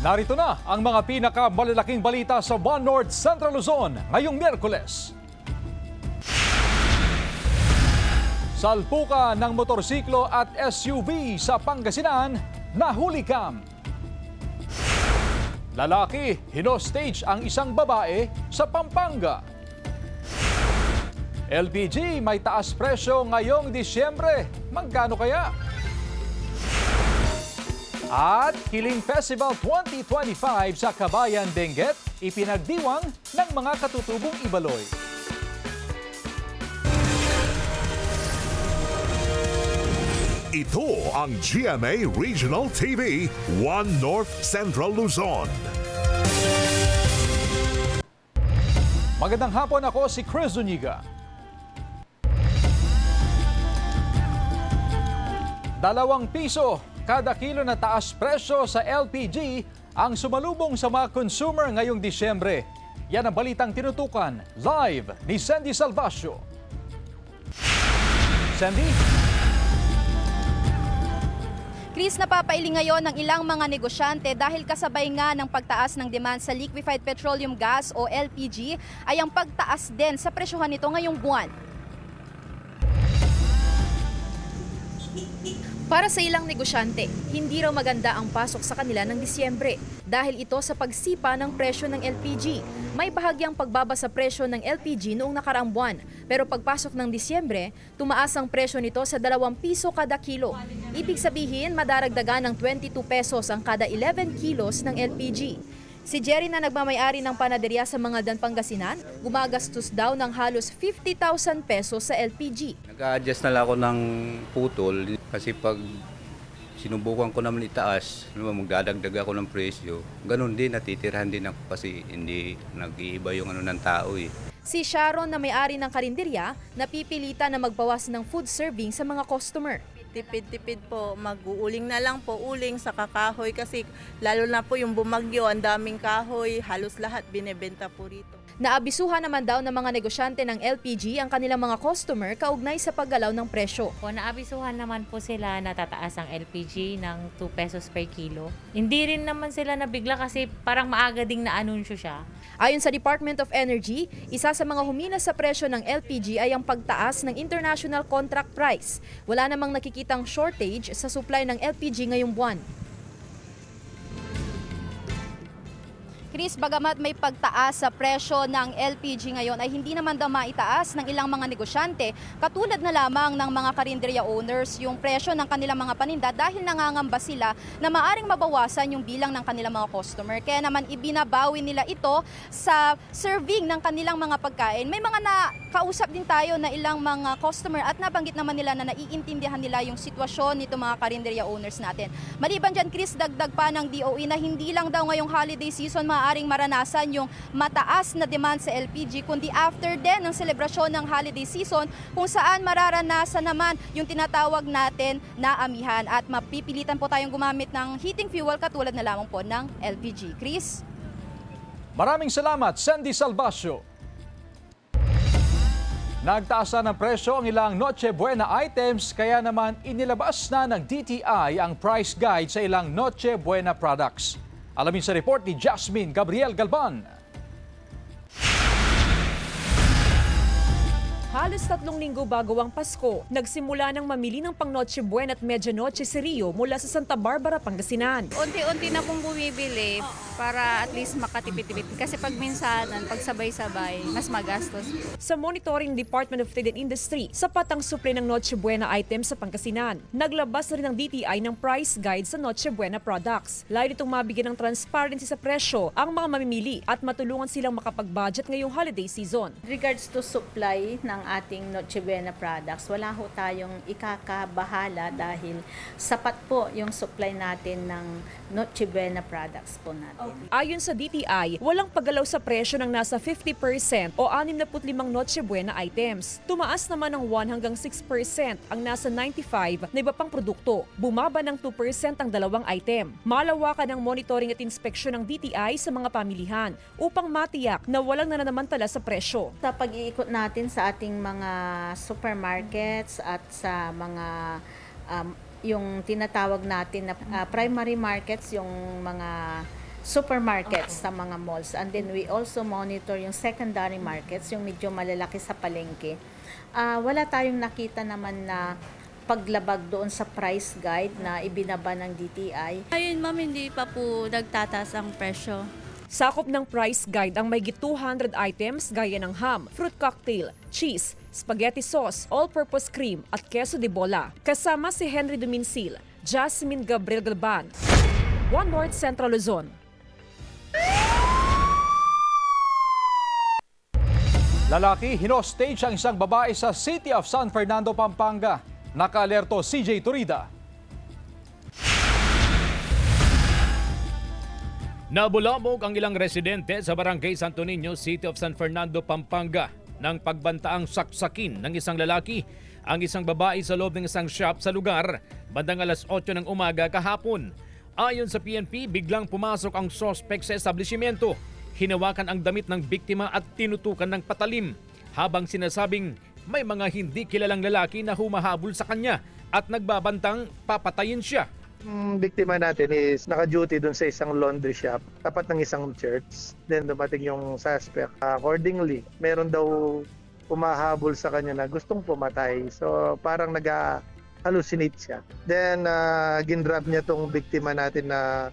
Narito na ang mga pinakamalalaking balita sa One North Central Luzon ngayong Miyerkules. Salpukan ng motorsiklo at SUV sa Pangasinan, nahuli kam. Lalaki, hinostage ang isang babae sa Pampanga. LPG may taas presyo ngayong Disyembre. Magkano kaya? At Kiling Festival 2025 sa Kabayan, Benguet, ipinagdiwang ng mga katutubong Ibaloy. Ito ang GMA Regional TV, One North Central Luzon. Magandang hapon, ako si Chris Zuniga. 2 piso kada kilo na taas presyo sa LPG ang sumalubong sa mga consumer ngayong Disyembre. Yan ang balitang tinutukan live ni Sandy Salvacio. Sandy? Chris, napapailing ngayon ng ilang mga negosyante dahil kasabay nga ng pagtaas ng demand sa liquefied petroleum gas o LPG ay ang pagtaas din sa presyohan nito ngayong buwan. Para sa ilang negosyante, hindi raw maganda ang pasok sa kanila ng Disyembre dahil ito sa pagsipa ng presyo ng LPG. May bahagyang pagbaba sa presyo ng LPG noong nakaraang buwan, pero pagpasok ng Disyembre, tumaas ang presyo nito sa 2 piso kada kilo. Ibig sabihin, madaragdagan ng 22 pesos ang kada 11 kilos ng LPG. Si Jerry na nagmamayari ng panaderya sa Mangaldan, Pangasinan, gumagastos daw ng halos 50,000 pesos sa LPG. Nag-a-adjust na lang ako ng putol kasi pag sinubukan ko naman itaas, magdadagdag ako ng presyo. Ganun din, natitirahan din ako kasi hindi nag-iiba yung ng tao eh. Si Sharon na may-ari ng karinderya, napipilitan na magbawas ng food serving sa mga customer. Tipid-tipid po, mag-uuling na lang po, uling sa kakahoy kasi lalo na po yung bumagyo, ang daming kahoy, halos lahat binebenta po rito. Naabisuhan naman daw ng mga negosyante ng LPG ang kanilang mga customer kaugnay sa paggalaw ng presyo. Naabisuhan naman po sila na tataas ang LPG ng 2 pesos per kilo. Hindi rin naman sila nabigla kasi parang maaga ding na-anunsyo siya. Ayon sa Department of Energy, isa sa mga humina sa presyo ng LPG ay ang pagtaas ng international contract price. Wala namang nakikitang shortage sa supply ng LPG ngayong buwan. Chris, bagamat may pagtaas sa presyo ng LPG ngayon ay hindi naman daw maitaas ng ilang mga negosyante, katulad na lamang ng mga karinderya owners yung presyo ng kanilang mga paninda dahil nangangamba sila na maaring mabawasan yung bilang ng kanilang mga customer. Kaya naman ibinabawi nila ito sa serving ng kanilang mga pagkain. May mga nakausap din tayo na ilang mga customer at nabanggit naman nila na naiintindihan nila yung sitwasyon nito mga karinderya owners natin. Maliban dyan, Chris, dagdag pa ng DOE na hindi lang daw ngayong holiday season maaaring maranasan yung mataas na demand sa LPG, kundi after din ng selebrasyon ng holiday season kung saan mararanasan naman yung tinatawag natin na amihan at mapipilitan po tayong gumamit ng heating fuel katulad na lamang po ng LPG. Chris? Maraming salamat, Sandy Salvacio. Nagtaasa ng presyo ang ilang Noche Buena items kaya naman inilabas na ng DTI ang price guide sa ilang Noche Buena products. Alamin sa report ni Jasmine Gabriel Galban. Halos 3 linggo bago ang Pasko, nagsimula ng mamili ng pang Noche Buena at Medianoche si Rio mula sa Santa Barbara, Pangasinan. Unti-unti na pong bumibili para at least makatipid-tipid. Kasi pag minsanan, pag sabay-sabay, mas magastos. Sa monitoring Department of Trade and Industry, sapat ang supply ng Noche Buena items sa Pangasinan. Naglabas na rin ang DTI ng price guide sa Noche Buena products. Layo nitong mabigyan ng transparency sa presyo ang mga mamimili at matulungan silang makapag-budget ngayong holiday season. Regards to supply ng ating Noche Buena products, wala ho tayong ikakabahala dahil sapat po yung supply natin ng Noche Buena products po natin. Ayon sa DTI, walang paggalaw sa presyo ng nasa 50% o 65 Noche Buena items. Tumaas naman ng 1 hanggang 6% ang nasa 95 na iba pang produkto. Bumaba ng 2% ang 2 item. Malawakan ang monitoring at inspeksyon ng DTI sa mga pamilihan upang matiyak na walang nananamantala sa presyo. Sa pag-iikot natin sa ating mga supermarkets at sa mga yung tinatawag natin na primary markets, yung mga supermarkets sa mga malls. And then we also monitor yung secondary markets, yung medyo malalaki sa palengke. Wala tayong nakita naman na paglabag doon sa price guide na ibinaba ng DTI. Ayun ma'am, hindi pa po nagtataas ang presyo. Sakop ng price guide ang may 200 items gaya ng ham, fruit cocktail, cheese, spaghetti sauce, all-purpose cream at queso de bola. Kasama si Henry Dumincil, Jasmine Gabriel Galban, One North Central Luzon. Lalaki hinostage ang isang babae sa City of San Fernando, Pampanga. Naka-alerto CJ Turida. Nabulabog ang ilang residente sa Barangay Santo Niño, City of San Fernando, Pampanga nang pagbantaang saksakin ng isang lalaki ang isang babae sa loob ng isang shop sa lugar bandang alas 8 ng umaga kahapon. Ayon sa PNP, biglang pumasok ang suspect sa establishmento. Hinawakan ang damit ng biktima at tinutukan ng patalim habang sinasabing may mga hindi kilalang lalaki na humahabol sa kanya at nagbabantang papatayin siya. Ang biktima natin is naka-duty dun sa isang laundry shop, tapat ng isang church. Then dumating yung suspect. Accordingly, meron daw humahabol sa kanya na gustong pumatay. So parang nag-hallucinate siya. Then ginrab niya tong biktima natin na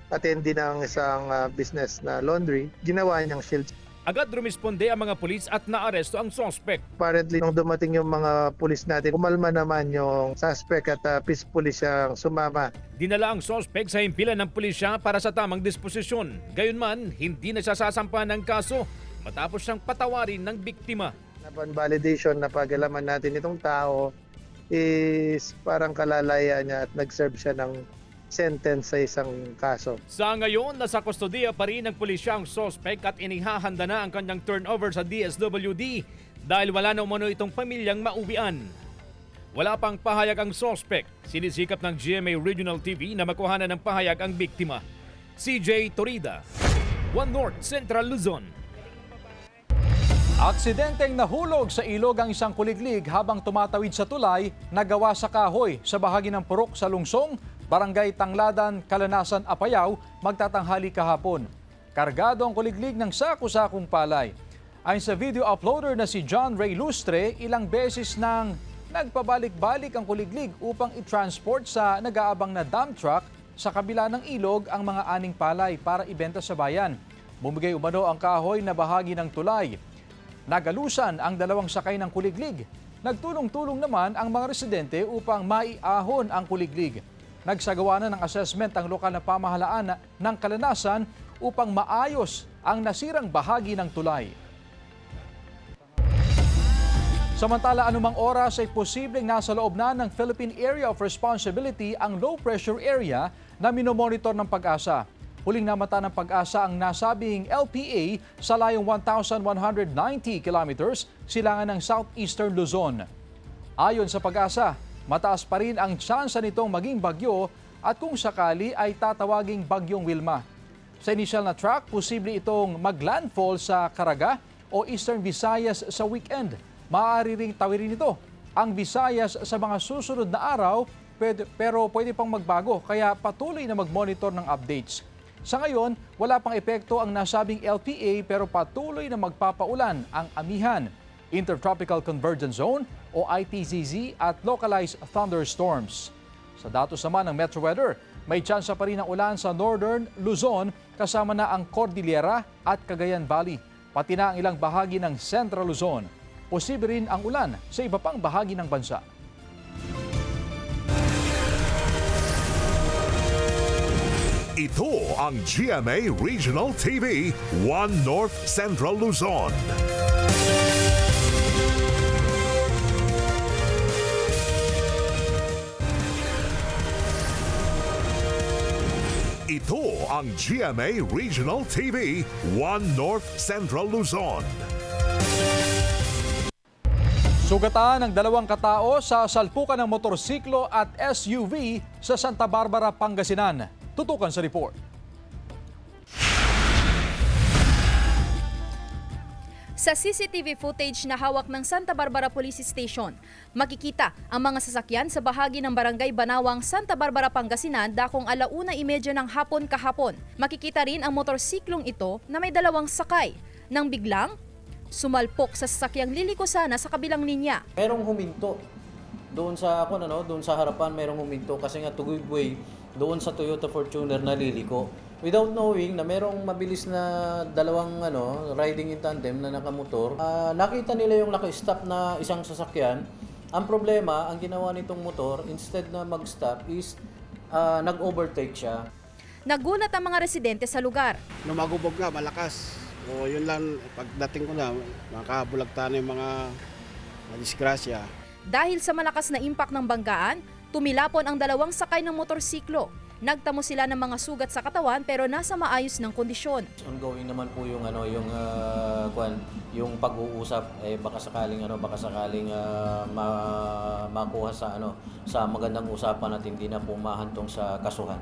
attendee ng isang business na laundry. Ginawa niyang shield. Agad rumisponde ang mga pulis at naaresto ang suspect. Apparently, nung dumating yung mga pulis natin, kumalma naman yung suspect at peacefully siyang sumama. Dinala ang suspect sa himpilan ng pulisya para sa tamang disposisyon. Gayunman, hindi na siya sasampahan ng kaso matapos siyang patawarin ng biktima. Upon validation na pag-alaman natin itong tao is parang kalalaya niya at nag-serve siya ng sentence sa isang kaso. Sa ngayon, nasa kustodiya pa rin ng pulisya ang suspect at inihahanda na ang kanyang turnover sa DSWD dahil wala na umano itong pamilyang mauwian. Wala pang pahayag ang suspect. Sinisikap ng GMA Regional TV na makuhanan ng pahayag ang biktima. CJ Torida, One North Central Luzon. Aksidenteng nahulog sa ilog ang isang kuliglig habang tumatawid sa tulay na gawa sa kahoy sa bahagi ng Purok sa Lungsong, Barangay Tangladan, Kalanasan, Apayao, magtatanghali kahapon. Kargado ang kuliglig ng sako-sakong palay. Ayon sa video uploader na si John Ray Lustre, ilang beses nang nagpabalik-balik ang kuliglig upang i-transport sa nag-aabang na dump truck sa kabila ng ilog ang mga aning palay para ibenta sa bayan. Bumigay umano ang kahoy na bahagi ng tulay. Nagalusan ang dalawang sakay ng kuliglig. Nagtulong-tulong naman ang mga residente upang maiahon ang kuliglig. Nagsagawa na ng assessment ang lokal na pamahalaan ng Kalanasan upang maayos ang nasirang bahagi ng tulay. Samantala, anumang oras ay posibleng nasa loob na ng Philippine Area of Responsibility ang low pressure area na minomonitor ng Pag-asa. Huling namata ng Pag-asa ang nasabing LPA sa layong 1,190 kilometers silangan ng southeastern Luzon. Ayon sa Pag-asa, mataas pa rin ang tsansa nitong maging bagyo at kung sakali ay tatawaging Bagyong Wilma. Sa initial na track, posible itong maglandfall sa Caraga o Eastern Visayas sa weekend. Maaari ring tawirin ito ang Visayas sa mga susunod na araw pero pwede pang magbago kaya patuloy na mag-monitor ng updates. Sa ngayon, wala pang epekto ang nasabing LPA pero patuloy na magpapaulan ang amihan, Intertropical Convergence Zone o ITCZ at localized thunderstorms. Sa datos naman ng Metro Weather, may tsansa pa rin ng ulan sa Northern Luzon kasama na ang Cordillera at Cagayan Valley, pati na ang ilang bahagi ng Central Luzon. Posible rin ang ulan sa iba pang bahagi ng bansa. Ito ang GMA Regional TV, One North Central Luzon. Ito ang GMA Regional TV, One North Central Luzon. Sugatan ng dalawang katao sa salpukan ng motorsiklo at SUV sa Santa Barbara, Pangasinan. Tutukan sa report. Sa CCTV footage na hawak ng Santa Barbara Police Station, makikita ang mga sasakyan sa bahagi ng Barangay Banawang, Santa Barbara, Pangasinan dakong 1:30 ng hapon kahapon. Makikita rin ang motorsiklong ito na may 2 sakay nang biglang sumalpok sa sasakyang liliko sana sa kabilang linya. Merong huminto doon sa doon sa harapan, merong huminto kasi nga to give way doon sa Toyota Fortuner na liliko. Without knowing na merong mabilis na dalawang riding in tandem na nakamotor, nakita nila yung naka-stop na isang sasakyan. Ang problema, ang ginawa nitong motor, instead na mag-stop is nag-overtake siya. Nagulat ang mga residente sa lugar. Lumagubog nga, malakas. O yun lang, pagdating ko na, makabulagta na yung mga disgrasya. Dahil sa malakas na impact ng banggaan, tumilapon ang 2 sakay ng motorsiklo. Nagtamo sila ng mga sugat sa katawan pero nasa maayos ng kondisyon. Ongoing naman po yung yung pag-uusap, baka sakaling makuha sa magandang usapan at hindi na pumahantong sa kasuhan.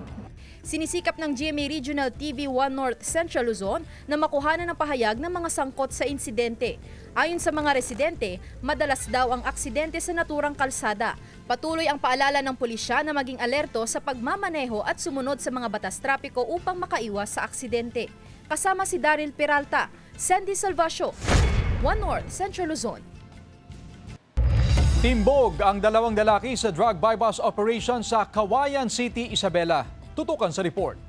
Sinisikap ng GMA Regional TV 1 North Central Luzon na makuhanan ng pahayag ng mga sangkot sa insidente. Ayon sa mga residente, madalas daw ang aksidente sa naturang kalsada. Patuloy ang paalala ng pulisya na maging alerto sa pagmamaneho at sumunod sa mga batas trapiko upang makaiwas sa aksidente. Kasama si Daryl Peralta, Sandy Salvacio, 1 North Central Luzon. Timbog ang 2 lalaki sa drug bypass operation sa Cauayan City, Isabela. Tutukan sa report.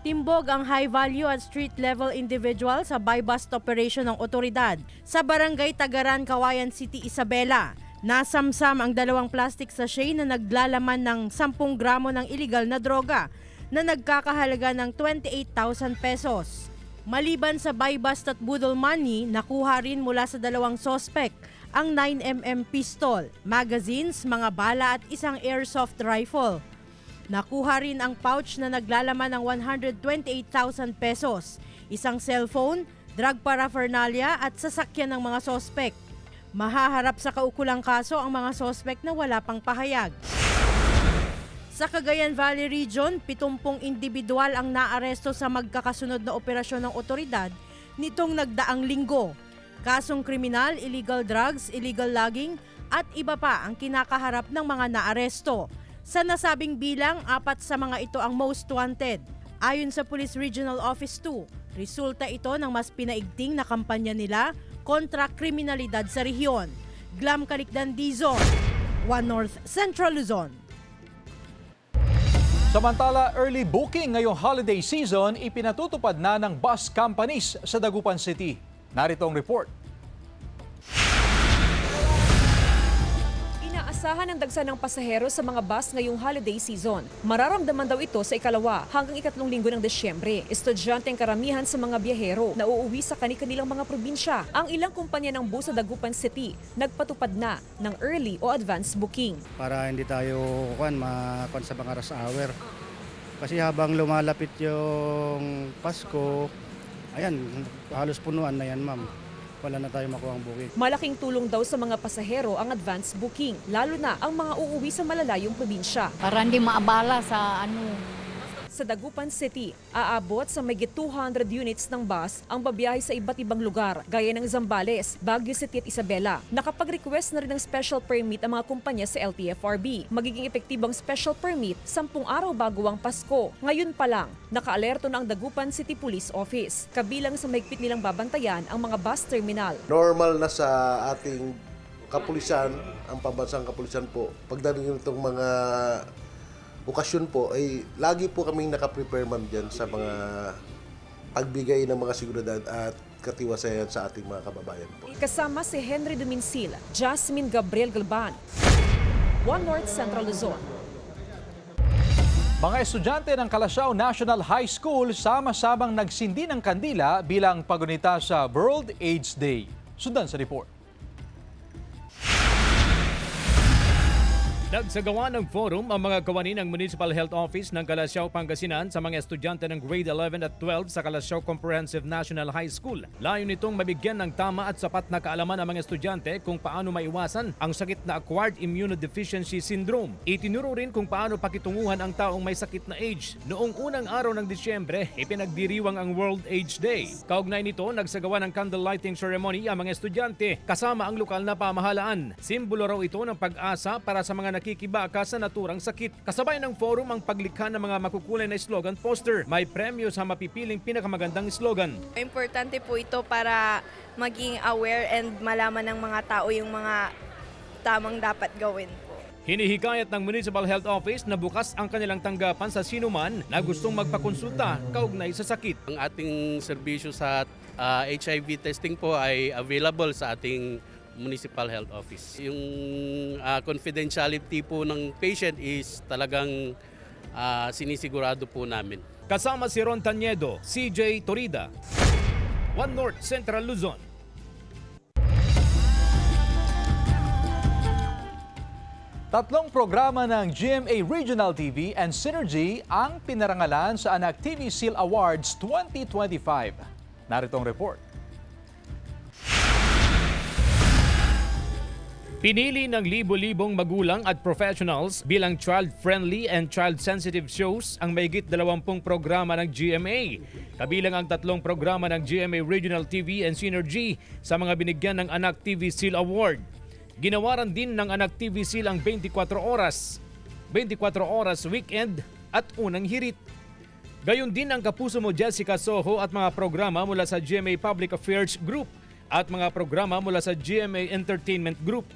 Timbog ang high-value at street-level individual sa buy-bust operation ng otoridad sa Barangay Tagaran, Cauayan City, Isabela. Nasamsam ang 2 plastic sachet na naglalaman ng 10 gramo ng iligal na droga na nagkakahalaga ng 28,000 pesos. Maliban sa buy-bust at budol money, nakuha rin mula sa 2 sospek ang 9mm pistol, magazines, mga bala at isang airsoft rifle. Nakuha rin ang pouch na naglalaman ng 128,000 pesos, isang cellphone, drug paraphernalia at sasakyan ng mga sospek. Mahaharap sa kaukulang kaso ang mga sospek na wala pang pahayag. Sa Cagayan Valley Region, 70 individual ang naaresto sa magkakasunod na operasyon ng otoridad nitong nagdaang linggo. Kasong kriminal, illegal drugs, illegal logging at iba pa ang kinakaharap ng mga naaresto. Sa nasabing bilang, 4 sa mga ito ang most wanted. Ayon sa Police Regional Office 2, resulta ito ng mas pinaigting na kampanya nila kontra kriminalidad sa rehiyon. Glam Calicdan, Dizon, 1 North Central Luzon. Samantala, early booking ngayong holiday season ipinatutupad na ng bus companies sa Dagupan City. Narito ang report. Inaasahan ang dagsa ng pasahero sa mga bus ngayong holiday season. Mararamdaman daw ito sa ikalawa hanggang 3 linggo ng Desyembre. Estudyante ang karamihan sa mga biyahero na uuwi sa kanilang mga probinsya. Ang ilang kumpanya ng bus sa Dagupan City nagpatupad na ng early o advance booking. Para hindi tayo makon sa mga rush hour. Kasi habang lumalapit yung Pasko, ayan, halos punuan na yan, ma'am. Wala na tayo makuha ang booking. Malaking tulong daw sa mga pasahero ang advance booking, lalo na ang mga uuwi sa malalayong probinsya. Para hindi maabala sa Sa Dagupan City, aabot sa may 200 units ng bus ang babiyahe sa iba't ibang lugar, gaya ng Zambales, Baguio City at Isabela. Nakapag-request na rin ng special permit ang mga kumpanya sa LTFRB. Magiging epektibong special permit 10 araw bago ang Pasko. Ngayon pa lang, nakaalerto na ang Dagupan City Police Office, kabilang sa mahigpit nilang babantayan ang mga bus terminal. Normal na sa ating kapulisan, ang pambansang kapulisan po, pagdating nitong mga okasyon po ay lagi po kaming nakaprepare man dyan sa mga pagbigay ng mga seguridad at katiwasayan sa ating mga kababayan po. Kasama si Henry Duminsil, Jasmine Gabriel Galban, 1 North Central Luzon. Mga estudyante ng Calasiao National High School sama-samang nagsindi ng kandila bilang pagunita sa World AIDS Day. Sundan sa report. Nagsagawa ng forum ang mga kawani ng Municipal Health Office ng Calasiao, Pangasinan sa mga estudyante ng grade 11 at 12 sa Calasiao Comprehensive National High School. Layo nitong mabigyan ng tama at sapat na kaalaman ang mga estudyante kung paano maiwasan ang sakit na Acquired Immunodeficiency Syndrome. Itinuro rin kung paano pakitunguhan ang taong may sakit na AIDS. Noong unang araw ng Disyembre, ipinagdiriwang ang World AIDS Day. Kaugnay nito, nagsagawa ng candle lighting ceremony ang mga estudyante kasama ang lokal na pamahalaan. Simbolo raw ito ng pag-asa para sa mga nakikibaka sa naturang sakit. Kasabay ng forum ang paglikha ng mga makukulay na slogan poster. May premyo sa mapipiling pinakamagandang slogan. Importante po ito para maging aware and malaman ng mga tao yung mga tamang dapat gawin po. Hinihikayat ng Municipal Health Office na bukas ang kanilang tanggapan sa sinuman na gustong magpakonsulta kaugnay sa sakit. Ang ating serbisyo sa HIV testing po ay available sa ating Municipal Health Office. Yung confidentiality po ng patient is talagang sinisigurado po namin. Kasama si Ron Taniedo, CJ Torida, One North Central Luzon. Tatlong programa ng GMA Regional TV and Synergy ang pinarangalan sa Anak TV Seal Awards 2025. Narito ang report. Pinili ng libo-libong magulang at professionals bilang child-friendly and child-sensitive shows ang mahigit 20 programa ng GMA. Kabilang ang 3 programa ng GMA Regional TV and Synergy sa mga binigyan ng Anak TV Seal Award. Ginawaran din ng Anak TV Seal ang 24 oras weekend at unang hirit. Gayon din ang Kapuso Mo Jessica Soho at mga programa mula sa GMA Public Affairs Group at mga programa mula sa GMA Entertainment Group.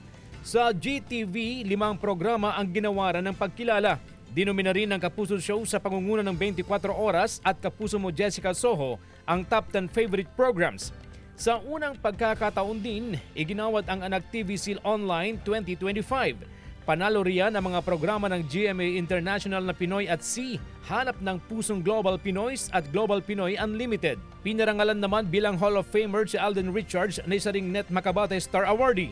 Sa GTV, 5 programa ang ginawaran ng pagkilala. Dinomina rin ng Kapuso Show sa pangunguna ng 24 oras at Kapuso Mo Jessica Soho ang top 10 favorite programs. Sa unang pagkakataon din, iginawad ang Anak TV Seal Online 2025. Panalo riyan ang mga programa ng GMA International na Pinoy at Sea, Hanap ng Pusong Global Pinoys at Global Pinoy Unlimited. Pinarangalan naman bilang Hall of Famer si Alden Richards na isa ring Net Makabate Star Awardee.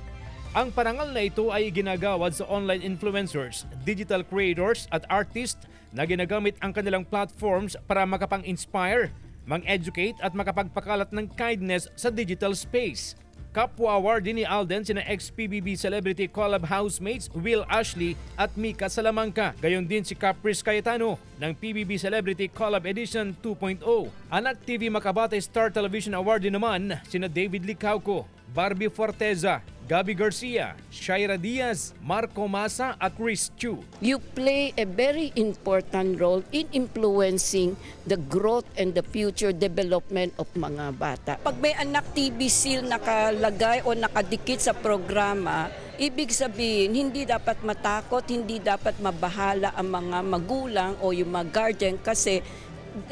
Ang parangal na ito ay ginagawad sa online influencers, digital creators at artists na ginagamit ang kanilang platforms para makapang-inspire, mang-educate at makapagpakalat ng kindness sa digital space. Kapwa awardee ni Alden sina ex-PBB Celebrity Collab housemates Will Ashley at Mika Salamanca. Gayon din si Caprice Cayetano ng PBB Celebrity Collab Edition 2.0. Anak TV Makabate Star Television Awardee naman sina David Licauco, Barbie Forteza, Gabby Garcia, Shaira Diaz, Marco Masa at Chris Chu. You play a very important role in influencing the growth and the future development of mga bata. Pag may Anak TV Seal nakalagay o nakadikit sa programa, ibig sabihin hindi dapat matakot, hindi dapat mabahala ang mga magulang o yung mga guardian kasi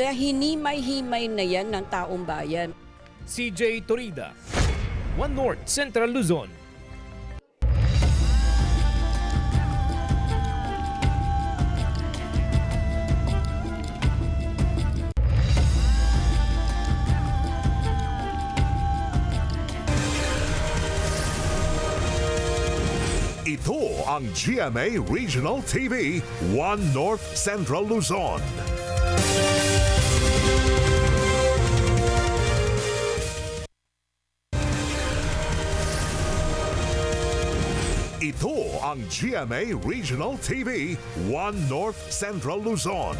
hinimay-himay na yan ng taong bayan. CJ Torida, One North Central Luzon. Ito ang GMA Regional TV, One North Central Luzon. Ito ang GMA Regional TV, One North Central Luzon.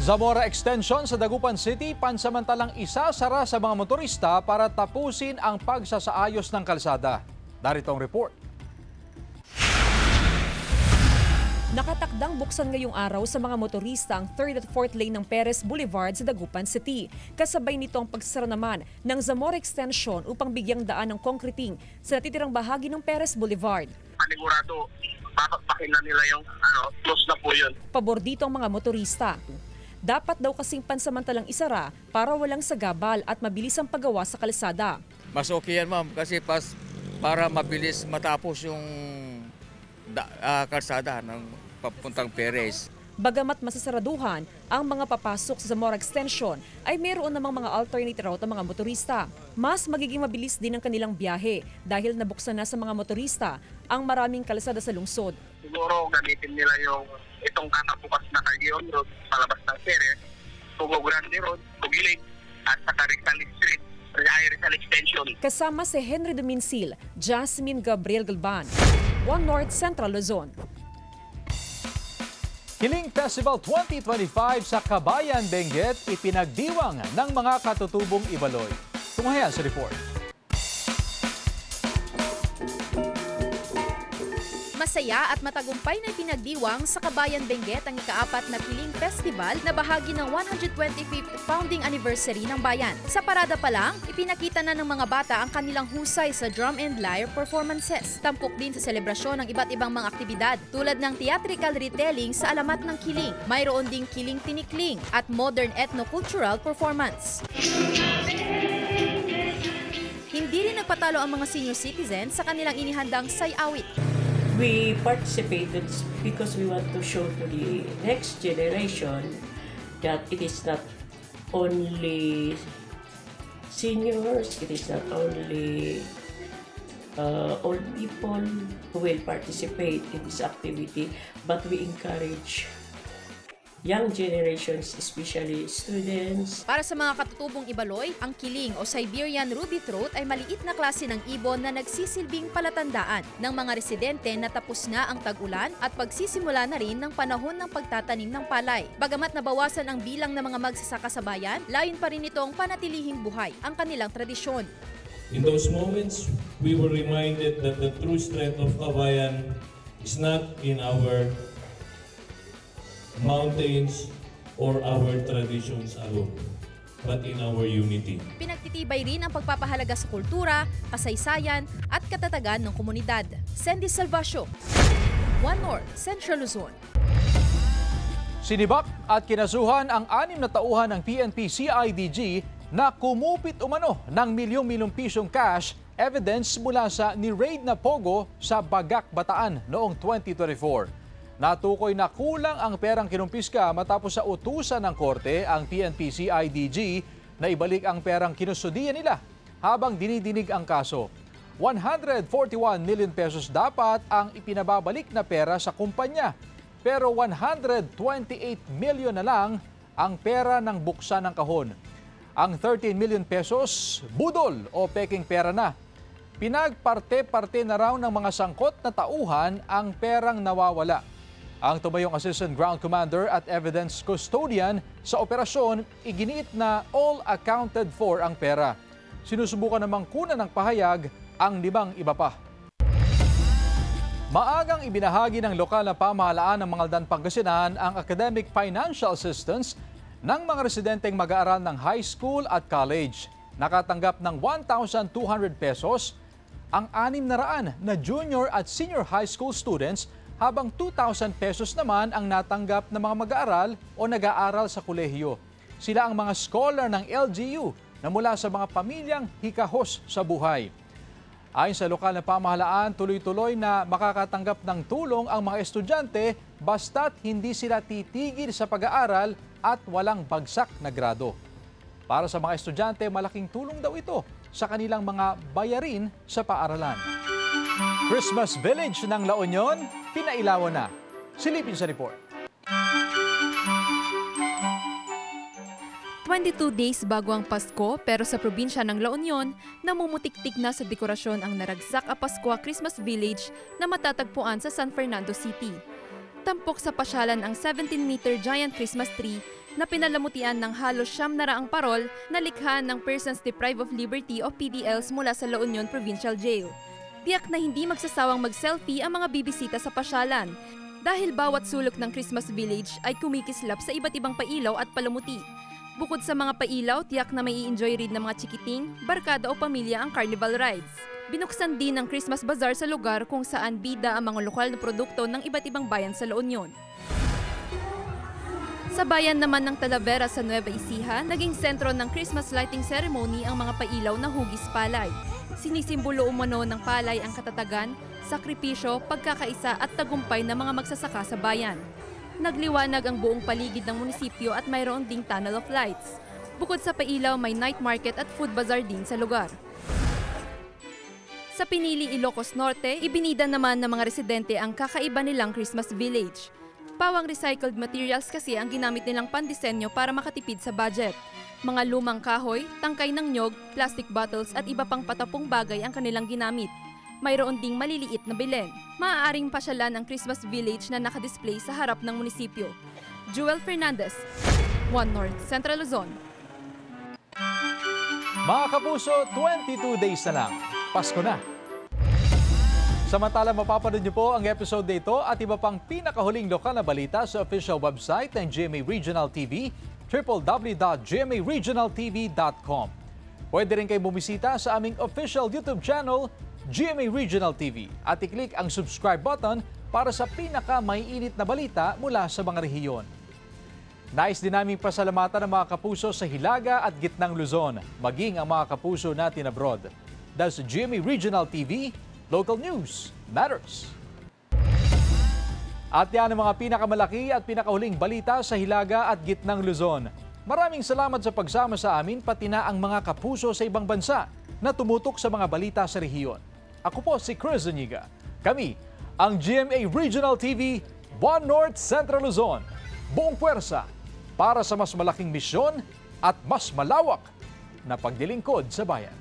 Zamora Extension sa Dagupan City, pansamantalang isasara sa mga motorista para tapusin ang pagsasaayos ng kalsada. Narito ang report. Nakatakdang buksan ngayong araw sa mga motorista ang 3rd at 4th lane ng Perez Boulevard sa Dagupan City. Kasabay nito ang pagsara naman ng Zamora Extension upang bigyang daan ng concreting sa natitirang bahagi ng Perez Boulevard. Panigurado, papakpakin na nila yung close na po yun. Pabor dito ang mga motorista. Dapat daw kasing pansamantalang isara para walang sagabal at mabilis ang paggawa sa kalsada. Mas okay yan ma'am kasi para mabilis matapos yung kalsada ng papuntang Perez. Bagamat masasaraduhan ang mga papasok sa Zamora Extension ay mayroon namang mga alternate route ang mga motorista. Mas magiging mabilis din ang kanilang biyahe dahil nabuksan na sa mga motorista ang maraming kalsada sa lungsod. Siguro gamitin nila itong kakabukas na Cardion Road, palabas ng Ceres, Pugo Grande Road, Pugilig, at sa Rizal Street, Rizal Extension. Kasama si Henry Dominsil, Jasmine Gabriel Galban, One North Central Luzon. Kiling Festival 2025 sa Kabayan, Benguet ipinagdiwang ng mga katutubong Ibaloy. Tunghayan sa report. Masaya at matagumpay na ipinagdiwang sa Kabayan, Benguet ang ika-4 na Kiling Festival na bahagi ng 125th founding anniversary ng bayan. Sa parada pa lang, ipinakita na ng mga bata ang kanilang husay sa drum and lyre performances. Tampok din sa selebrasyon ng iba't ibang mga aktibidad tulad ng theatrical retelling sa alamat ng Kiling. Mayroon ding Kiling Tinikling at modern ethno-cultural performance. Hindi rin nagpatalo ang mga senior citizens sa kanilang inihandang say-awit. We participated because we want to show to the next generation that it is not only seniors, it is not only old people who will participate in this activity, but we encourage young generations, especially students. Para sa mga katutubong Ibaloy, ang kiling o Siberian Ruby Throat ay maliit na klase ng ibon na nagsisilbing palatandaan ng mga residente na tapos na ang tag-ulan at pagsisimula na rin ng panahon ng pagtatanim ng palay. Bagamat nabawasan ang bilang ng mga magsasaka sa bayan, layon pa rin itong panatilihing buhay ang kanilang tradisyon. In those moments, we were reminded that the true strength of Kabayan is not in our mountains or our traditions alone, but in our unity. Pinagtitibay rin ang pagpapahalaga sa kultura, kasaysayan at katatagan ng komunidad. Sandy Salvacio, One North Central Luzon. Sinibak at kinasuhan ang 6 na tauhan ng PNP-CIDG na kumupit umano ng milyong-milyong pisong cash evidence mula sa ni-raid na Pogo sa Bagak, Bataan noong 2024. Natukoy na kulang ang perang kinumpiska matapos sa utusan ng korte ang PNP-CIDG na ibalik ang perang kinustudiyan nila habang dinidinig ang kaso. 141 million pesos dapat ang ipinababalik na pera sa kumpanya, pero 128 million na lang ang pera ng buksan ng kahon. Ang 13 million pesos, budol o peking pera na. Pinagparte-parte na raw ng mga sangkot na tauhan ang perang nawawala. Ang tumayong Assistant Ground Commander at Evidence Custodian sa operasyon, iginiit na all accounted for ang pera. Sinusubukan namang kunan ng pahayag ang 5 iba pa. Maagang ibinahagi ng lokal na pamahalaan ng Mangaldan, Pangasinan ang academic financial assistance ng mga residenteng mag-aaral ng high school at college. Nakatanggap ng 1,200 pesos ang 600 na junior at senior high school students, habang 2,000 pesos naman ang natanggap ng mga mag-aaral o nag-aaral sa kolehiyo. Sila ang mga scholar ng LGU na mula sa mga pamilyang hikahos sa buhay. Ayon sa lokal na pamahalaan, tuloy-tuloy na makakatanggap ng tulong ang mga estudyante basta't hindi sila titigil sa pag-aaral at walang bagsak na grado. Para sa mga estudyante, malaking tulong daw ito sa kanilang mga bayarin sa paaralan. Christmas Village ng La Union, pinailawan na. Silipin sa report. 22 days bago ang Pasko, pero sa probinsya ng La Union, namumutik-tik na sa dekorasyon ang naragsak a Pascua Christmas Village na matatagpuan sa San Fernando City. Tampok sa pasyalan ang 17-meter giant Christmas tree na pinalamutian ng halos 900 parol na likha ng Persons Deprived of Liberty o PDLs mula sa La Union Provincial Jail. Tiyak na hindi magsasawang mag-selfie ang mga bibisita sa pasyalan dahil bawat sulok ng Christmas Village ay kumikislap sa iba't ibang pailaw at palamuti. Bukod sa mga pailaw, tiyak na may i-enjoy rin ng mga chikiting, barkada o pamilya ang carnival rides. Binuksan din ang Christmas Bazaar sa lugar kung saan bida ang mga lokal na produkto ng iba't ibang bayan sa La Union. Sa bayan naman ng Talavera sa Nueva Ecija, naging sentro ng Christmas lighting ceremony ang mga pailaw na hugis palay. Sinisimbolo umano ng palay ang katatagan, sakripisyo, pagkakaisa at tagumpay ng mga magsasaka sa bayan. Nagliwanag ang buong paligid ng munisipyo at mayroon ding tunnel of lights. Bukod sa pailaw, may night market at food bazaar din sa lugar. Sa pinili Ilocos Norte, ibinida naman ng mga residente ang kakaiba nilang Christmas Village. Pawang recycled materials kasi ang ginamit nilang pandisenyo para makatipid sa budget. Mga lumang kahoy, tangkay ng nyog, plastic bottles at iba pang patapong bagay ang kanilang ginamit. Mayroon ding maliliit na bilen. Maaaring pasyalan ang Christmas Village na nakadisplay sa harap ng munisipyo. Joel Fernandez, One North Central Luzon. Mga kapuso, 22 days na lang. Pasko na. Samantala, mapapanood niyo po ang episode na ito at iba pang pinakahuling lokal na balita sa official website ng GMA Regional TV, www.gmaregionaltv.com. Pwede rin kayo bumisita sa aming official YouTube channel, GMA Regional TV, at i-click ang subscribe button para sa pinaka-maiinit na balita mula sa mga rehiyon. Nais din naming pasalamatan ang mga kapuso sa Hilaga at Gitnang Luzon, maging ang mga kapuso natin abroad. Dahil sa GMA Regional TV, local news matters. At yan ang mga pinakamalaki at pinakahuling balita sa Hilaga at Gitnang Luzon. Maraming salamat sa pagsama sa amin, pati na ang mga kapuso sa ibang bansa na tumutok sa mga balita sa rehiyon. Ako po si Chris Zuniga. Kami ang GMA Regional TV, One North Central Luzon. Buong puwersa para sa mas malaking misyon at mas malawak na paglilingkod sa bayan.